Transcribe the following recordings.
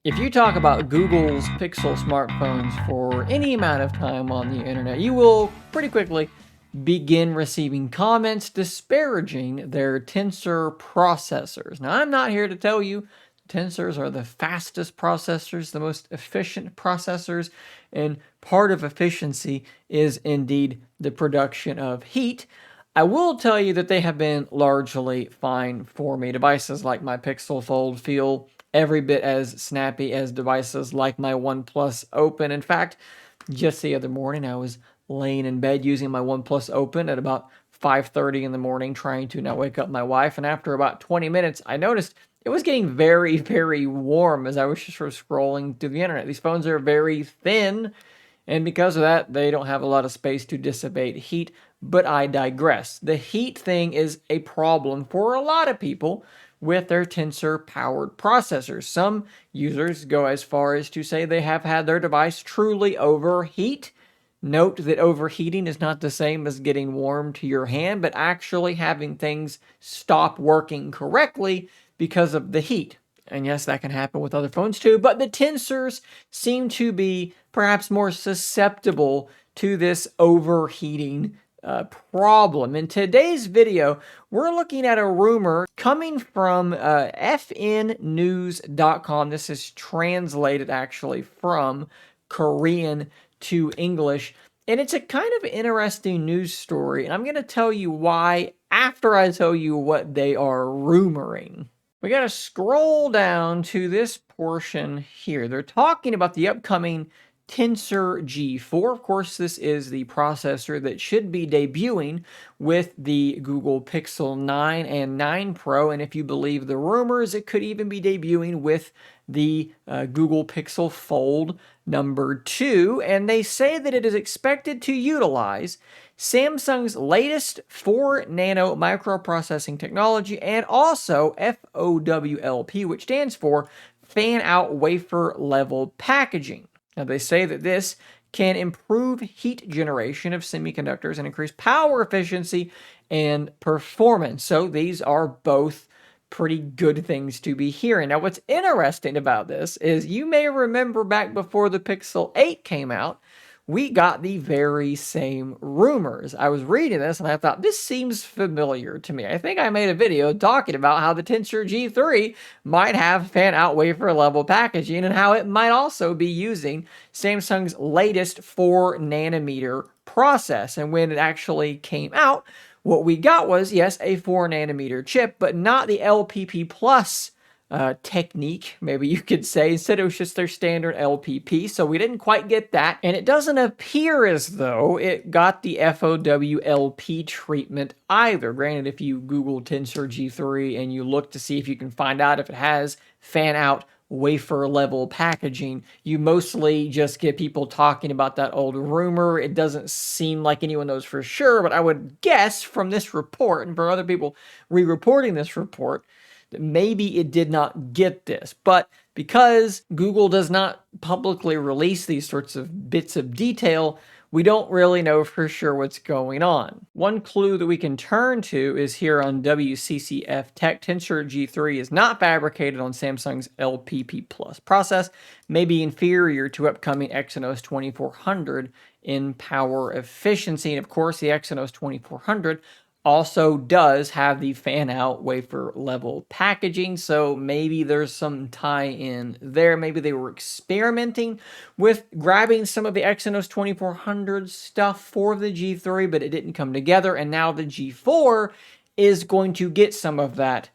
If you talk about Google's Pixel smartphones for any amount of time on the internet, you will pretty quickly begin receiving comments disparaging their Tensor processors. Now, I'm not here to tell you Tensors are the fastest processors, the most efficient processors, and part of efficiency is indeed the production of heat. I will tell you that they have been largely fine for me. Devices like my Pixel Fold feel every bit as snappy as devices like my OnePlus Open. In fact, just the other morning, I was laying in bed using my OnePlus Open at about 5:30 in the morning, trying to not wake up my wife. And after about 20 minutes, I noticed it was getting very, very warm as I was just sort of scrolling through the internet. These phones are very thin, and because of that, they don't have a lot of space to dissipate heat. But I digress. The heat thing is a problem for a lot of people with their Tensor powered processors. Some users go as far as to say they have had their device truly overheat. Note that overheating is not the same as getting warm to your hand, but actually having things stop working correctly because of the heat. And yes, that can happen with other phones too, but the Tensors seem to be perhaps more susceptible to this overheating problem. In today's video, we're looking at a rumor coming from fnnews.com. This is translated actually from Korean to English. And it's a kind of interesting news story. And I'm going to tell you why after I tell you what they are rumoring. We got to scroll down to this portion here. They're talking about the upcoming Tensor G4. Of course, this is the processor that should be debuting with the Google Pixel 9 and 9 Pro. And if you believe the rumors, it could even be debuting with the Google Pixel Fold number 2. And they say that it is expected to utilize Samsung's latest 4 nano microprocessing technology and also FOWLP, which stands for fan out wafer level packaging. Now, they say that this can improve heat generation of semiconductors and increase power efficiency and performance. So these are both pretty good things to be hearing. Now, what's interesting about this is you may remember back before the Pixel 8 came out, we got the very same rumors. I was reading this and I thought, this seems familiar to me. I think I made a video talking about how the Tensor G3 might have fan-out wafer level packaging and how it might also be using Samsung's latest 4 nanometer process. And when it actually came out, what we got was, yes, a 4 nanometer chip, but not the LPP Plus technique, maybe you could say. Instead, it was just their standard LPP, so we didn't quite get that. And it doesn't appear as though it got the FOWLP treatment either. Granted, if you Google Tensor G3 and you look to see if you can find out if it has fan-out wafer level packaging, you mostly just get people talking about that old rumor. It doesn't seem like anyone knows for sure, but I would guess from this report and from other people re-reporting this report that maybe it did not get this. But because Google does not publicly release these sorts of bits of detail, we don't really know for sure what's going on. One clue that we can turn to is here on WCCF Tech. Tensor G3 is not fabricated on Samsung's LPP Plus process, may be inferior to upcoming Exynos 2400 in power efficiency. And of course, the Exynos 2400 also does have the fan-out wafer level packaging, so maybe there's some tie-in there. Maybe they were experimenting with grabbing some of the Exynos 2400 stuff for the G3, but it didn't come together, and now the G4 is going to get some of that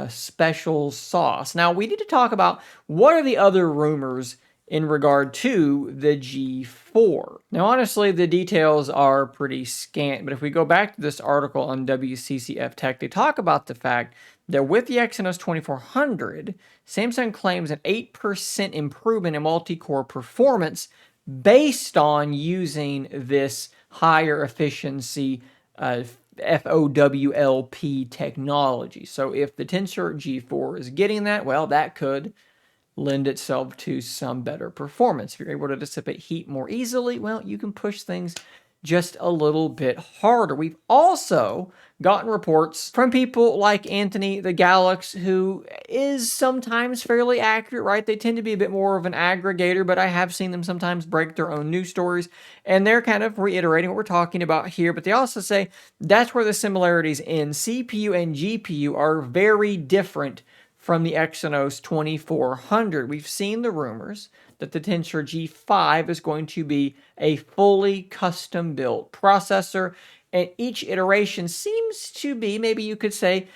special sauce. Now, we need to talk about what are the other rumors in regard to the G4. Now, honestly, the details are pretty scant, but if we go back to this article on WCCF Tech, they talk about the fact that with the Exynos 2400, Samsung claims an 8% improvement in multi-core performance based on using this higher efficiency FOWLP technology. So if the Tensor G4 is getting that, well, that could lend itself to some better performance. If you're able to dissipate heat more easily, well, you can push things just a little bit harder. We've also gotten reports from people like Anthony the Galax, who is sometimes fairly accurate, right? They tend to be a bit more of an aggregator, but I have seen them sometimes break their own news stories, and they're kind of reiterating what we're talking about here, but they also say that's where the similarities in CPU and GPU are very different from the Exynos 2400. We've seen the rumors that the Tensor G5 is going to be a fully custom-built processor, and each iteration seems to be, maybe you could say,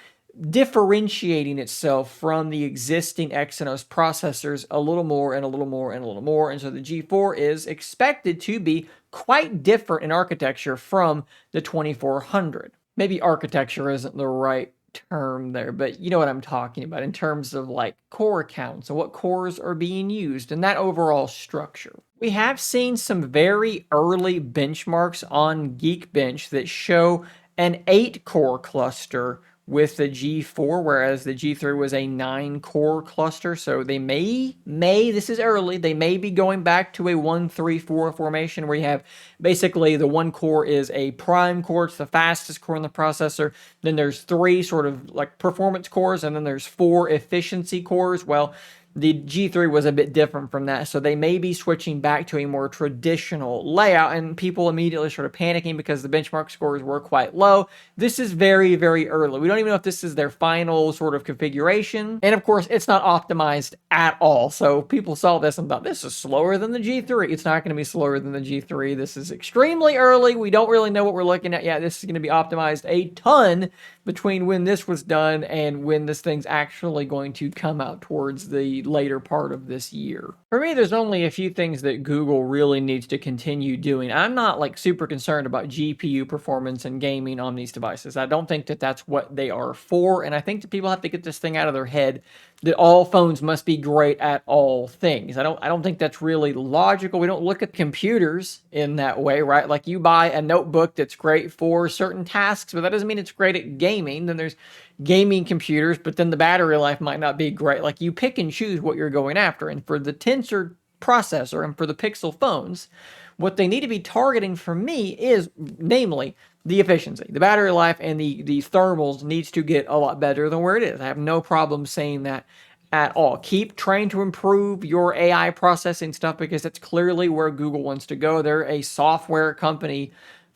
differentiating itself from the existing Exynos processors a little more and a little more and a little more. And so the G4 is expected to be quite different in architecture from the 2400. Maybe architecture isn't the right term there, but you know what I'm talking about in terms of like core counts and what cores are being used and that overall structure. We have seen some very early benchmarks on Geekbench that show an 8-core cluster with the G4, whereas the G3 was a 9-core cluster. So they may, this is early, they may be going back to a 1-3-4 formation where you have basically the one core is a prime core, it's the fastest core in the processor. Then there's 3 sort of like performance cores, and then there's 4 efficiency cores. Well, the G3 was a bit different from that, so they may be switching back to a more traditional layout, and people immediately started panicking because the benchmark scores were quite low. This is very, very early. We don't even know if this is their final sort of configuration, and of course, it's not optimized at all, so people saw this and thought, this is slower than the G3. It's not going to be slower than the G3. This is extremely early. We don't really know what we're looking at yet. This is going to be optimized a ton between when this was done and when this thing's actually going to come out towards the later part of this year. For me, there's only a few things that Google really needs to continue doing. I'm not like super concerned about GPU performance and gaming on these devices. I don't think that that's what they are for, and I think that people have to get this thing out of their head that all phones must be great at all things. I don't think that's really logical. We don't look at computers in that way, right? Like you buy a notebook that's great for certain tasks, but that doesn't mean it's great at gaming. Then there's gaming computers, but then the battery life might not be great. Like you pick and choose what you're going after. And for the Tensor processor and for the Pixel phones, what they need to be targeting for me is, namely, the efficiency. The battery life and the thermals needs to get a lot better than where it is. I have no problem saying that at all. Keep trying to improve your AI processing stuff because that's clearly where Google wants to go. They're a software company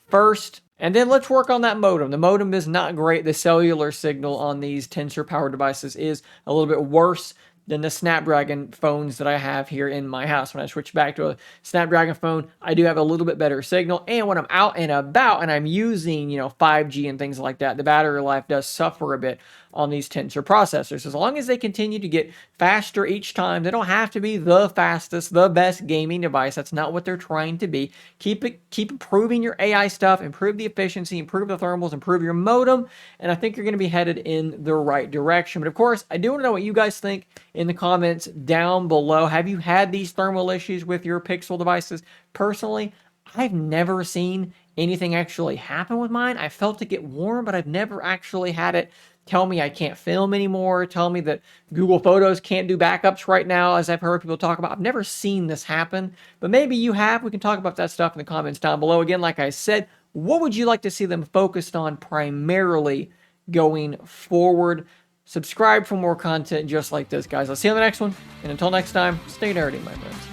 first. And then let's work on that modem. The modem is not great. The cellular signal on these Tensor-powered devices is a little bit worse than the Snapdragon phones that I have here in my house. When I switch back to a Snapdragon phone, I do have a little bit better signal. And when I'm out and about and I'm using, 5G and things like that, the battery life does suffer a bit on these Tensor processors. As long as they continue to get faster each time, they don't have to be the fastest, the best gaming device. That's not what they're trying to be. Keep improving your AI stuff, improve the efficiency, improve the thermals, improve your modem, and I think you're going to be headed in the right direction. But of course, I do want to know what you guys think in the comments down below. Have you had these thermal issues with your Pixel devices? Personally, I've never seen anything actually happen with mine. I felt it get warm, but I've never actually had it tell me I can't film anymore, tell me that Google Photos can't do backups right now, as I've heard people talk about. I've never seen this happen, but maybe you have. We can talk about that stuff in the comments down below. Again, like I said, what would you like to see them focused on primarily going forward? Subscribe for more content just like this, guys. I'll see you on the next one, and until next time, stay nerdy, my friends.